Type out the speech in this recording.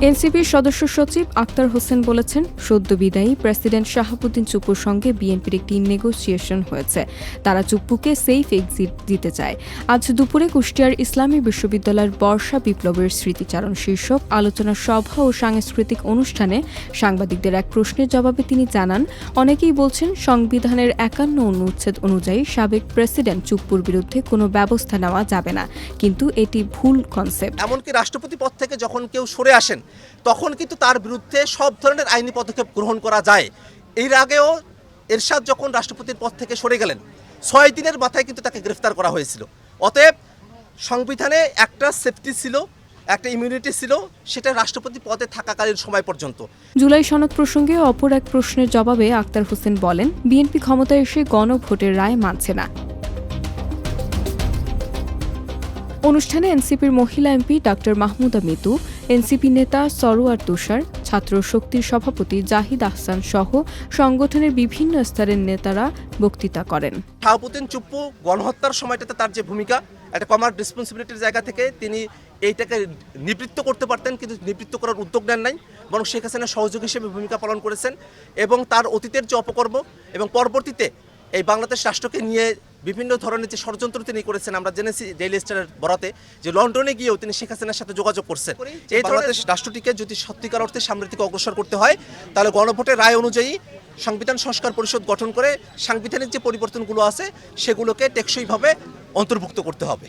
এনসিপির সদস্য সচিব আক্তার হোসেন বলেছেন, সদ্য বিদায়ী প্রেসিডেন্ট শাহাবুদ্দিন চুপ্পুর সঙ্গে বিএনপির একটি নেগোসিয়েশন হয়েছে। তারা চুপ্পুকে সেফ এক্সিট দিতে চায়। আজ দুপুরে কুষ্টিয়ার ইসলামী বিশ্ববিদ্যালয়ের বর্ষা বিপ্লবের স্মৃতিচারণ শীর্ষক আলোচনা সভা ও সাংস্কৃতিক অনুষ্ঠানে সাংবাদিকদের এক প্রশ্নের জবাবে তিনি জানান, অনেকেই বলছেন সংবিধানের ৫১ অনুচ্ছেদ অনুযায়ী সাবেক প্রেসিডেন্ট চুপ্পুর বিরুদ্ধে কোনো ব্যবস্থা নেওয়া যাবে না, কিন্তু এটি ভুল কনসেপ্ট। এমনকি রাষ্ট্রপতি পদ থেকে যখন কেউ সরে আসেন তখন কিন্তু তার বিরুদ্ধে সব ধরনের আইনি পদক্ষেপ গ্রহণ করা যায়। এর আগেও এরশাদ যখন রাষ্ট্রপতির পদ থেকে সরে গেলেন ৬ দিনের মাথায় কিন্তু তাকে গ্রেফতার করা হয়েছিল। অতএব সংবিধানে একটা সেফটি ছিল, একটা ইমিউনিটি ছিল, সেটা রাষ্ট্রপতি পদে থাকাকালীন সময় পর্যন্ত। জুলাই সনদ প্রসঙ্গে অপর এক প্রশ্নের জবাবে আক্তার হোসেন বলেন, বিএনপি ক্ষমতায় এসে গণভোটের রায় মানছে না। অনুষ্ঠানে এনসিপির মহিলা MP doctor Mahmuda Mitu, NCP নেতা সরোয়ার তুষার, ছাত্র শক্তির সভাপতি জাহিদ আহসান সহ সংগঠনের বিভিন্ন স্তরের নেতারা বক্তৃতা করেন। শাহাবুদ্দিন চুপ্পু গণহত্যার সময়টাতে তার যে ভূমিকা, একটা কমান্ড রেসপন্সিবিলিটির জায়গা থেকে তিনি এইটাকে নিবৃত্ত করতে পারতেন, কিন্তু নিবৃত্ত করার উদ্যোগ নেন নাই, বরং শেখ হাসিনার সহযোগী হিসেবে ভূমিকা পালন করেছেন। এবং তার অতীতের যে অপকর্ম এবং পরবর্তীতে এই বাংলাদেশ রাষ্ট্রকে নিয়ে বিভিন্ন ধরনের যে ষড়যন্ত্র তিনি করেছেন, আমরা জেনেছি ডেইলি স্টারের বরাতে যে লন্ডনে গিয়েও তিনি শেখ হাসিনার সাথে যোগাযোগ করছেন। এই বাংলাদেশ রাষ্ট্রটিকে যদি সত্যিকার অর্থে সামনের দিকে অগ্রসর করতে হয়, তাহলে গণভোটের রায় অনুযায়ী সংবিধান সংস্কার পরিষদ গঠন করে সাংবিধানিক যে পরিবর্তনগুলো আছে সেগুলোকে টেকসইভাবে অন্তর্ভুক্ত করতে হবে।